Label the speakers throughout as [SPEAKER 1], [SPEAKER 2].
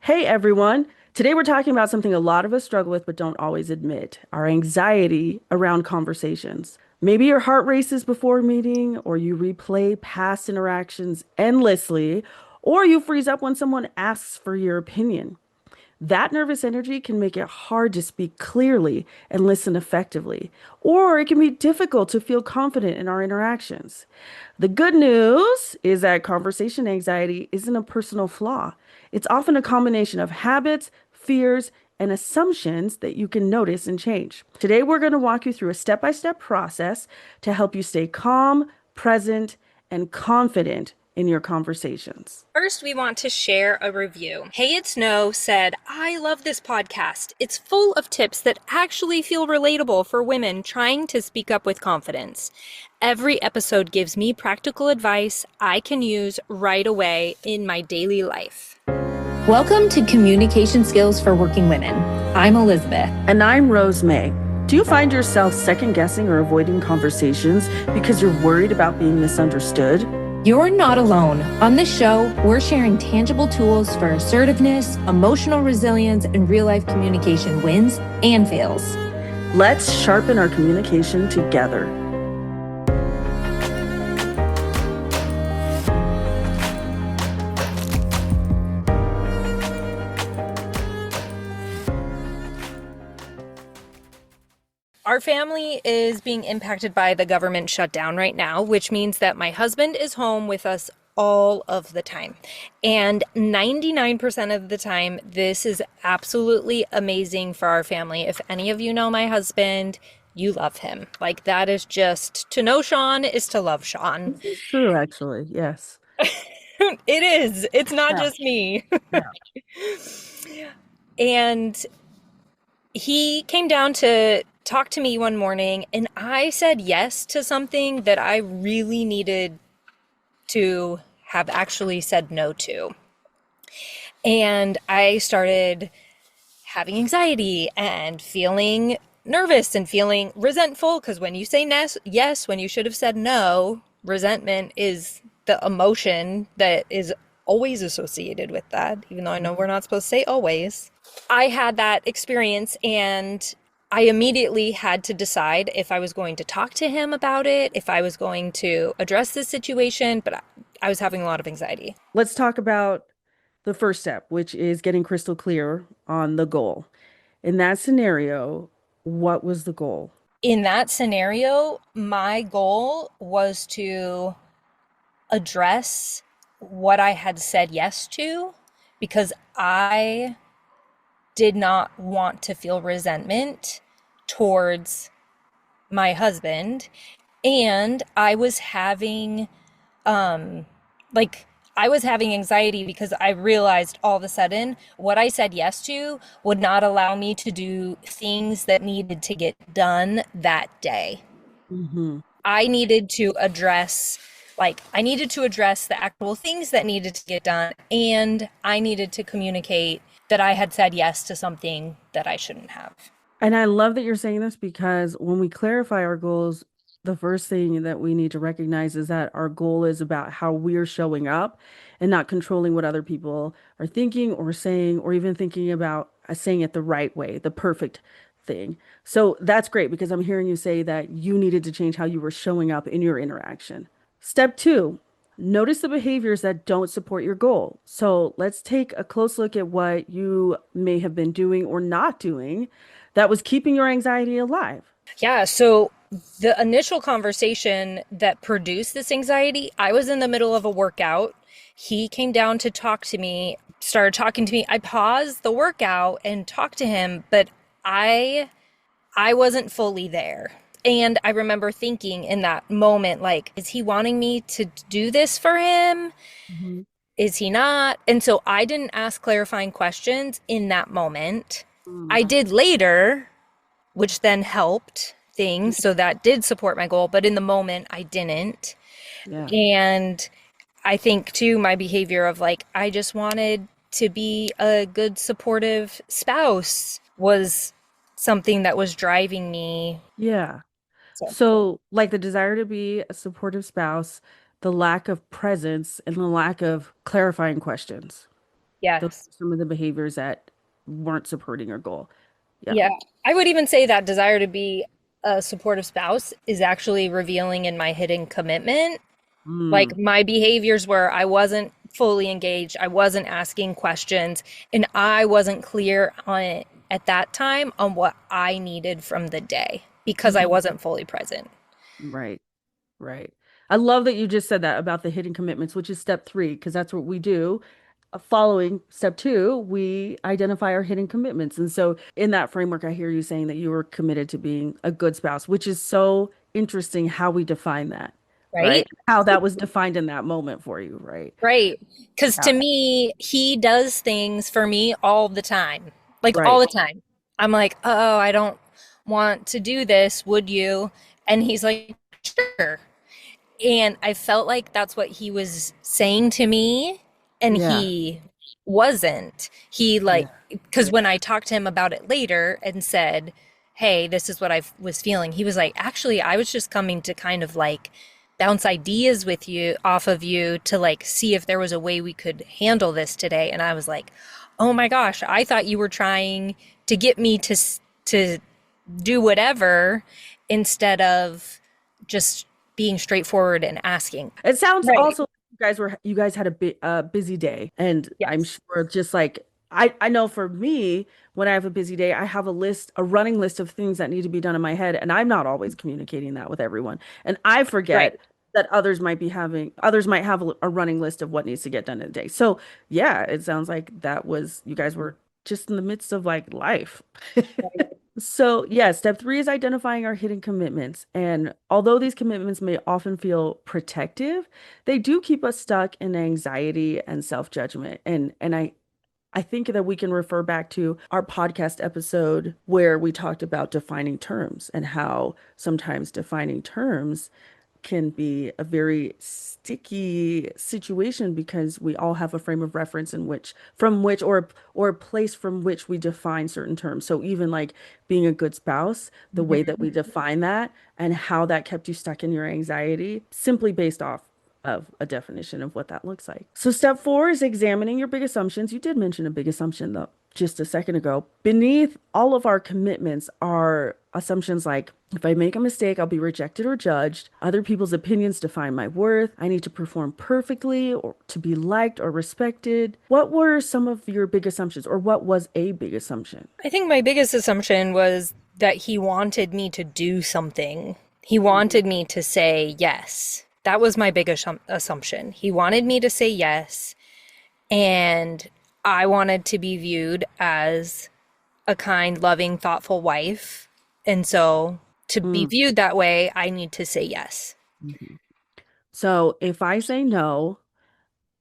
[SPEAKER 1] Hey everyone. Today we're talking about something a lot of us struggle with but don't always admit, our anxiety around conversations. Maybe your heart races before a meeting, or you replay past interactions endlessly, or you freeze up when someone asks for your opinion. That nervous energy can make it hard to speak clearly and listen effectively, or it can be difficult to feel confident in our interactions. The good news is that conversation anxiety isn't a personal flaw. It's often a combination of habits, fears, and assumptions that you can notice and change. Today, we're going to walk you through a step by step process to help you stay calm, present, and confident in your conversations.
[SPEAKER 2] First, we want to share a review. Hey, It's No said, I love this podcast. It's full of tips that actually feel relatable for women trying to speak up with confidence. Every episode gives me practical advice I can use right away in my daily life.
[SPEAKER 3] Welcome to Communication Skills for Working Women. I'm Elizabeth.
[SPEAKER 1] And I'm Rose May. Do you find yourself second guessing or avoiding conversations because you're worried about being misunderstood?
[SPEAKER 3] You're not alone. On this show, we're sharing tangible tools for assertiveness, emotional resilience, and real-life communication wins and fails.
[SPEAKER 1] Let's sharpen our communication together.
[SPEAKER 2] Our family is being impacted by the government shutdown right now, which means that my husband is home with us all of the time. And 99% of the time, this is absolutely amazing for our family. If any of you know my husband, you love him. Like, that is just, to know Sean is to love Sean.
[SPEAKER 1] This is true, actually. Yes.
[SPEAKER 2] It is. It's not
[SPEAKER 1] Yeah.
[SPEAKER 2] just me.
[SPEAKER 1] Yeah.
[SPEAKER 2] And he came down to talk to me one morning, and I said yes to something that I really needed to have actually said no to. And I started having anxiety and feeling nervous and feeling resentful because when you say yes when you should have said no, resentment is the emotion that is always associated with that, even though I know we're not supposed to say always. I had that experience and I immediately had to decide if I was going to talk to him about it, if I was going to address this situation, but I was having a lot of anxiety.
[SPEAKER 1] Let's talk about the first step, which is getting crystal clear on the goal. In that scenario, what was the goal?
[SPEAKER 2] In that scenario, my goal was to address what I had said yes to because I did not want to feel resentment towards my husband. And I was having, like, I was having anxiety because I realized all of a sudden what I said yes to would not allow me to do things that needed to get done that day.
[SPEAKER 1] Hmm.
[SPEAKER 2] I needed to address I needed to address the actual things that needed to get done, and I needed to communicate that I had said yes to something that I shouldn't have.
[SPEAKER 1] And I love that you're saying this because when we clarify our goals, the first thing that we need to recognize is that our goal is about how we're showing up and not controlling what other people are thinking or saying, or even thinking about saying it the right way, the perfect thing. So that's great because I'm hearing you say that you needed to change how you were showing up in your interaction. Step two, notice the behaviors that don't support your goal. So let's take a close look at what you may have been doing or not doing that was keeping your anxiety alive.
[SPEAKER 2] Yeah, so the initial conversation that produced this anxiety, I was in the middle of a workout. He came down to talk to me, started talking to me. I paused the workout and talked to him, but I I wasn't fully there. And I remember thinking in that moment, like, is he wanting me to do this for him?
[SPEAKER 1] Mhm.
[SPEAKER 2] Is he not? And so I didn't ask clarifying questions in that moment. I
[SPEAKER 1] Mm.
[SPEAKER 2] did later, which then helped things. So that did support my goal. But in the moment, I didn't.
[SPEAKER 1] Yeah.
[SPEAKER 2] And I think too, my behavior of I just wanted to be a good supportive spouse was something that was driving me.
[SPEAKER 1] Yeah.
[SPEAKER 2] So.
[SPEAKER 1] So, like the desire to be a supportive spouse, the lack of presence, and the lack of clarifying questions. Those
[SPEAKER 2] Yes.
[SPEAKER 1] are some of the behaviors that weren't supporting your goal. Yeah.
[SPEAKER 2] Yeah. I would even say that desire to be a supportive spouse is actually revealing in my hidden commitment.
[SPEAKER 1] Mm,
[SPEAKER 2] Like my behaviors where I wasn't fully engaged, I wasn't asking questions, and I wasn't clear on it at that time on what I needed from the day because I
[SPEAKER 1] mhm.
[SPEAKER 2] wasn't fully present.
[SPEAKER 1] Right. Right. I love that you just said that about the hidden commitments, which is step three, because that's what we do. Following step two, we identify our hidden commitments. And so, in that framework, I hear you saying that you were committed to being a good spouse, which is so interesting how we define that, right?
[SPEAKER 2] Right?
[SPEAKER 1] How that was defined in that moment for you, right?
[SPEAKER 2] Right. Because
[SPEAKER 1] Yeah.
[SPEAKER 2] to me, he does things for me all the time. Like all
[SPEAKER 1] Right.
[SPEAKER 2] the time. I'm like, oh, I don't want to do this. Would you? And he's like, sure. And I felt like that's what he was saying to me, and
[SPEAKER 1] Yeah.
[SPEAKER 2] he wasn't. He like,
[SPEAKER 1] Yeah.
[SPEAKER 2] because when I talked to him about it later and said, hey, this is what I was feeling, he was like, actually, I was just coming to kind of like bounce ideas with you off of you to like see if there was a way we could handle this today. And I was like, oh my gosh, I thought you were trying to get me to do whatever instead of just being straightforward and asking.
[SPEAKER 1] It sounds
[SPEAKER 2] Right.
[SPEAKER 1] also like you guys had a busy day, and I'm
[SPEAKER 2] Yes.
[SPEAKER 1] sure just like I know for me, when I have a busy day, I have a running list of things that need to be done in my head, and I'm not always communicating that with everyone. And I
[SPEAKER 2] Right.
[SPEAKER 1] forget that others might have a running list of what needs to get done in a day. So, yeah, it sounds like that was you guys were just in the midst of like life. So, yeah, step three is identifying our hidden commitments. And although these commitments may often feel protective, they do keep us stuck in anxiety and self-judgment. And I think that we can refer back to our podcast episode where we talked about defining terms and how sometimes defining terms can be a very sticky situation because we all have a frame of reference in which from which or a place from which we define certain terms. So even like being a good spouse, the way that
[SPEAKER 2] Mhm.
[SPEAKER 1] we define that and how that kept you stuck in your anxiety simply based off of a definition of what that looks like. So step four is examining your big assumptions. You did mention a big assumption though just a second ago. Beneath all of our commitments are assumptions like if I make a mistake, I'll be rejected or judged. Other people's opinions define my worth. I need to perform perfectly or to be liked or respected. What were some of your big assumptions, or what was a big assumption?
[SPEAKER 2] I think my biggest assumption was that he wanted me to do something. He
[SPEAKER 1] Mhm.
[SPEAKER 2] wanted me to say yes. That was my biggest assumption. He wanted me to say yes, and I wanted to be viewed as a kind, loving, thoughtful wife. And so to be
[SPEAKER 1] Mm,
[SPEAKER 2] viewed that way, I need to say yes.
[SPEAKER 1] mhm. So if I say no,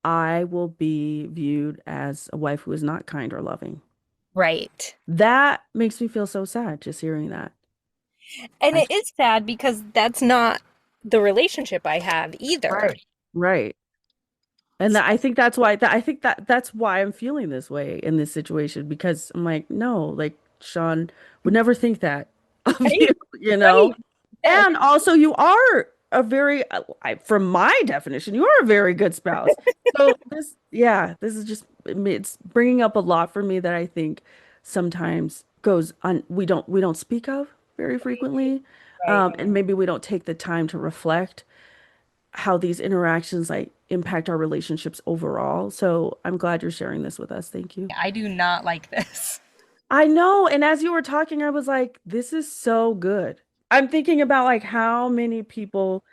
[SPEAKER 1] I will be viewed as a wife who is not kind or loving.
[SPEAKER 2] Right.
[SPEAKER 1] That makes me feel so sad just hearing that.
[SPEAKER 2] And
[SPEAKER 1] I,
[SPEAKER 2] it is sad because that's not the relationship I have either.
[SPEAKER 1] right. Right. And I think that's why I think that's why I'm feeling this way in this situation because I'm like, no, like Sean would never think that of you,
[SPEAKER 2] Right?
[SPEAKER 1] you know?
[SPEAKER 2] Right. Yes.
[SPEAKER 1] And also you are a very from my definition, you are a very good spouse. So yeah, this is just it's bringing up a lot for me that I think sometimes goes on we don't speak of very frequently.
[SPEAKER 2] Right.
[SPEAKER 1] And maybe we don't take the time to reflect how these interactions like impact our relationships overall. So I'm glad you're sharing this with us. Thank you.
[SPEAKER 2] I do not like this.
[SPEAKER 1] I know. And as you were talking, I was like, this is so good. I'm thinking about like how many people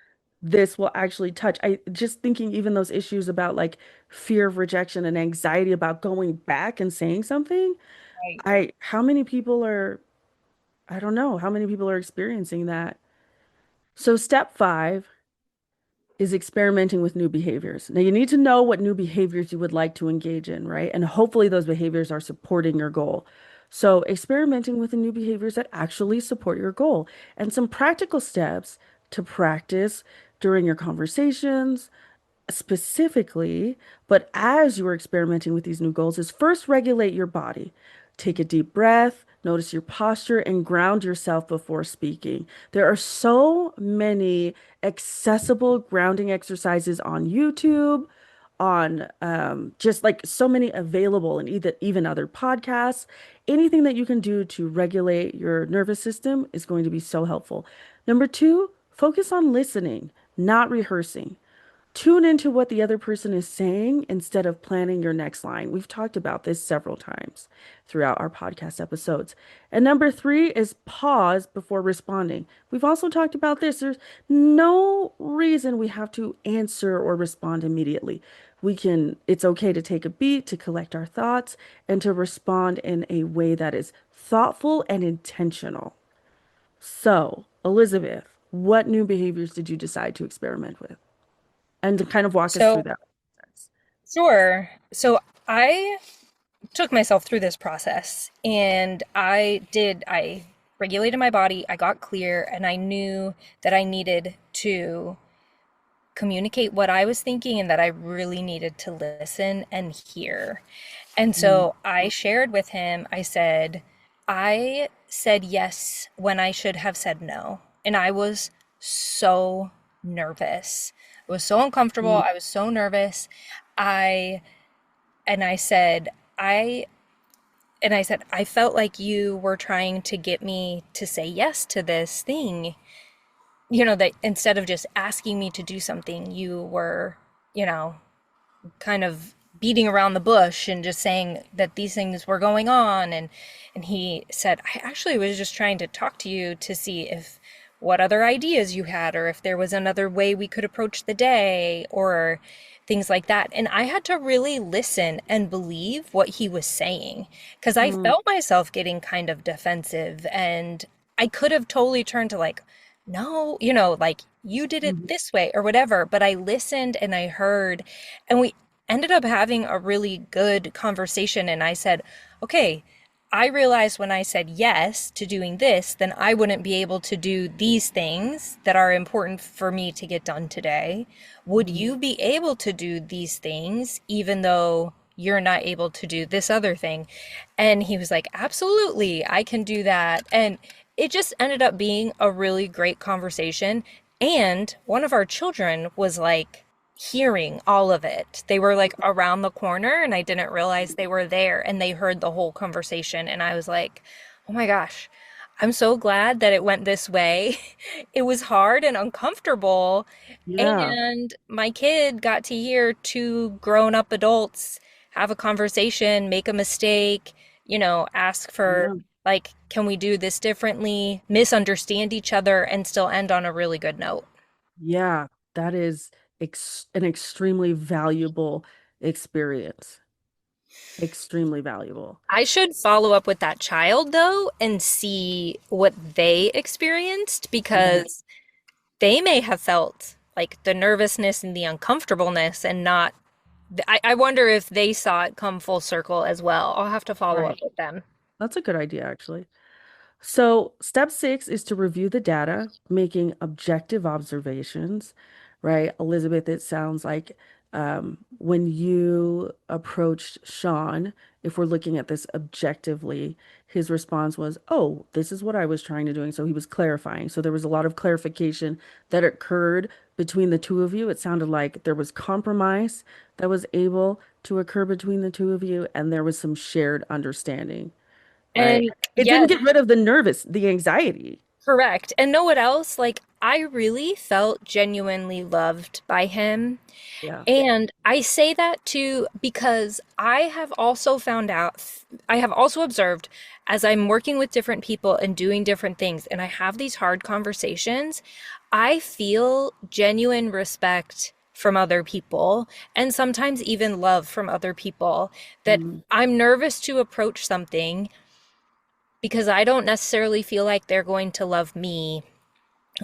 [SPEAKER 1] this will actually touch. I just thinking even those issues about like fear of rejection and anxiety about going back and saying something.
[SPEAKER 2] Right.
[SPEAKER 1] How many people are, I don't know, how many people are experiencing that? So step five is experimenting with new behaviors. Now, you need to know what new behaviors you would like to engage in, right? And hopefully, those behaviors are supporting your goal. So, experimenting with the new behaviors that actually support your goal and some practical steps to practice during your conversations, specifically, but as you are experimenting with these new goals, is first regulate your body. Take a deep breath, notice your posture, and ground yourself before speaking. There are so many accessible grounding exercises on YouTube, on just like so many available and either even other podcasts. Anything that you can do to regulate your nervous system is going to be so helpful. Number two, focus on listening, not rehearsing. Tune into what the other person is saying instead of planning your next line. We've talked about this several times throughout our podcast episodes. And number three is pause before responding. We've also talked about this. There's no reason we have to answer or respond immediately. It's okay to take a beat, to collect our thoughts, and to respond in a way that is thoughtful and intentional. So, Elizabeth, what new behaviors did you decide to experiment with? And to kind of walk us through
[SPEAKER 2] So,
[SPEAKER 1] that.
[SPEAKER 2] sure. So I took myself through this process and I regulated my body, I got clear, and I knew that I needed to communicate what I was thinking and that I really needed to listen and hear. And
[SPEAKER 1] Mm,
[SPEAKER 2] so I shared with him, I said yes when I should have said no. And I was so nervous. I was so uncomfortable.
[SPEAKER 1] mm,
[SPEAKER 2] I was so nervous. I, and I said, I, I said, I felt like you were trying to get me to say yes to this thing, that instead of just asking me to do something, you were, you know, kind of beating around the bush and just saying that these things were going on. And he said, I actually was just trying to talk to you to see if what other ideas you had, or if there was another way we could approach the day, or things like that. And I had to really listen and believe what he was saying, because I
[SPEAKER 1] mm,
[SPEAKER 2] felt myself getting kind of defensive, and I could have totally turned to like, no, like you did it
[SPEAKER 1] mhm,
[SPEAKER 2] this way or whatever. But I listened and I heard, and we ended up having a really good conversation. And I said, okay, I realized when I said yes to doing this, then I wouldn't be able to do these things that are important for me to get done today. Would
[SPEAKER 1] mhm,
[SPEAKER 2] you be able to do these things even though you're not able to do this other thing? And he was like, absolutely, I can do that. And it just ended up being a really great conversation. And one of our children was like, hearing all of it. They were like around the corner and I didn't realize they were there, and they heard the whole conversation. And I was like, oh my gosh, I'm so glad that it went this way. It was hard and uncomfortable.
[SPEAKER 1] yeah,
[SPEAKER 2] And my kid got to hear two grown up adults have a conversation, make a mistake, ask for,
[SPEAKER 1] yeah,
[SPEAKER 2] like, can we do this differently, misunderstand each other, and still end on a really good note.
[SPEAKER 1] yeah. That is an extremely valuable experience. Extremely valuable.
[SPEAKER 2] I should follow up with that child though and see what they experienced,
[SPEAKER 1] Yeah,
[SPEAKER 2] because they may have felt like the nervousness and the uncomfortableness and not. I wonder if they saw it come full circle as well. I'll have to follow up
[SPEAKER 1] right.
[SPEAKER 2] with them.
[SPEAKER 1] That's a good idea, actually. So, step six is to review the data, making objective observations, right? Elizabeth, it sounds like when you approached Sean, if we're looking at this objectively, his response was, oh, this is what I was trying to do. So he was clarifying. So there was a lot of clarification that occurred between the two of you. It sounded like there was compromise that was able to occur between the two of you, and there was some shared understanding, right?
[SPEAKER 2] And
[SPEAKER 1] It didn't
[SPEAKER 2] yes,
[SPEAKER 1] get rid of the anxiety.
[SPEAKER 2] correct. And know what else? Like, I really felt genuinely loved by him.
[SPEAKER 1] Yeah.
[SPEAKER 2] And I say that too because I have also observed, as I'm working with different people and doing different things, and I have these hard conversations, I feel genuine respect from other people, and sometimes even love from other people, that
[SPEAKER 1] Mm,
[SPEAKER 2] I'm nervous to approach something because I don't necessarily feel like they're going to love me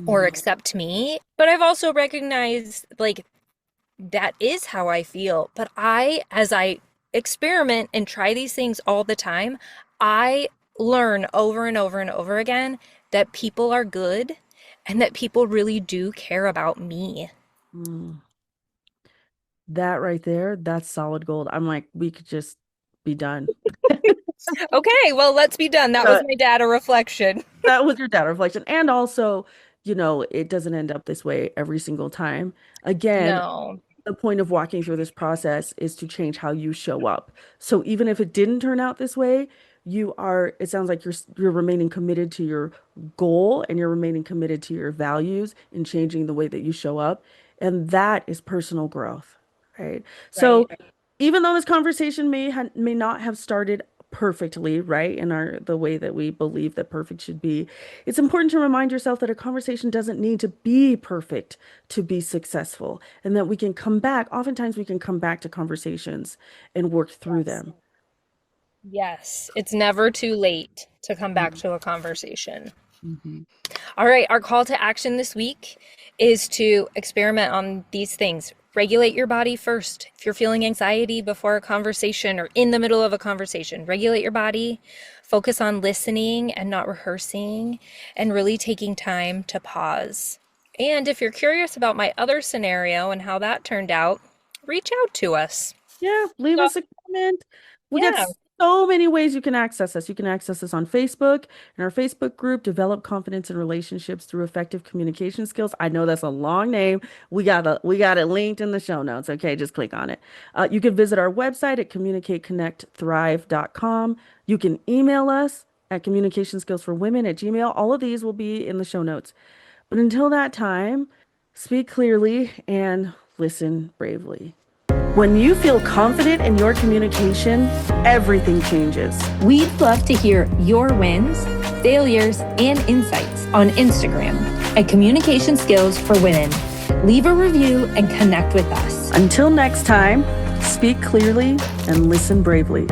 [SPEAKER 2] or
[SPEAKER 1] mhm,
[SPEAKER 2] accept me. But I've also recognized, like, that is how I feel. But as I experiment and try these things all the time, I learn over and over and over again that people are good and that people really do care about me.
[SPEAKER 1] mm. That right there, that's solid gold. I'm like, we could just be done.
[SPEAKER 2] Okay, well, let's be done. That was
[SPEAKER 1] Uh,
[SPEAKER 2] my data reflection.
[SPEAKER 1] that was your data reflection. And also, it doesn't end up this way every single time. Again,
[SPEAKER 2] No.
[SPEAKER 1] The point of walking through this process is to change how you show up. So even if it didn't turn out this way, it sounds like you're remaining committed to your goal and you're remaining committed to your values in changing the way that you show up. And that is personal growth, right? So
[SPEAKER 2] Right.
[SPEAKER 1] even though this conversation may not have started perfectly, right, in the way that we believe that perfect should be, it's important to remind yourself that a conversation doesn't need to be perfect to be successful, and that we can come back. Oftentimes, we can come back to conversations and work through
[SPEAKER 2] Yes.
[SPEAKER 1] them.
[SPEAKER 2] Yes, it's never too late to come back to a conversation.
[SPEAKER 1] Mhm.
[SPEAKER 2] All right, our call to action this week is to experiment on these things. Regulate your body first. If you're feeling anxiety before a conversation or in the middle of a conversation, regulate your body. Focus on listening and not rehearsing, and really taking time to pause. And if you're curious about my other scenario and how that turned out, reach out to us.
[SPEAKER 1] Yeah, leave
[SPEAKER 2] So,
[SPEAKER 1] us a comment. We got
[SPEAKER 2] yeah,
[SPEAKER 1] so many ways you can access us. You can access us on Facebook in our Facebook group, Develop Confidence in Relationships Through Effective Communication Skills. I know that's a long name. We got it linked in the show notes. Okay, just click on it. You can visit our website at communicateconnectthrive.com. You can email us at communicationskillsforwomen@gmail. All of these will be in the show notes. But until that time, speak clearly and listen bravely. When you feel confident in your communication, everything changes.
[SPEAKER 3] We'd love to hear your wins, failures, and insights on Instagram at Communication Skills for Women. Leave a review and connect with us.
[SPEAKER 1] Until next time, speak clearly and listen bravely.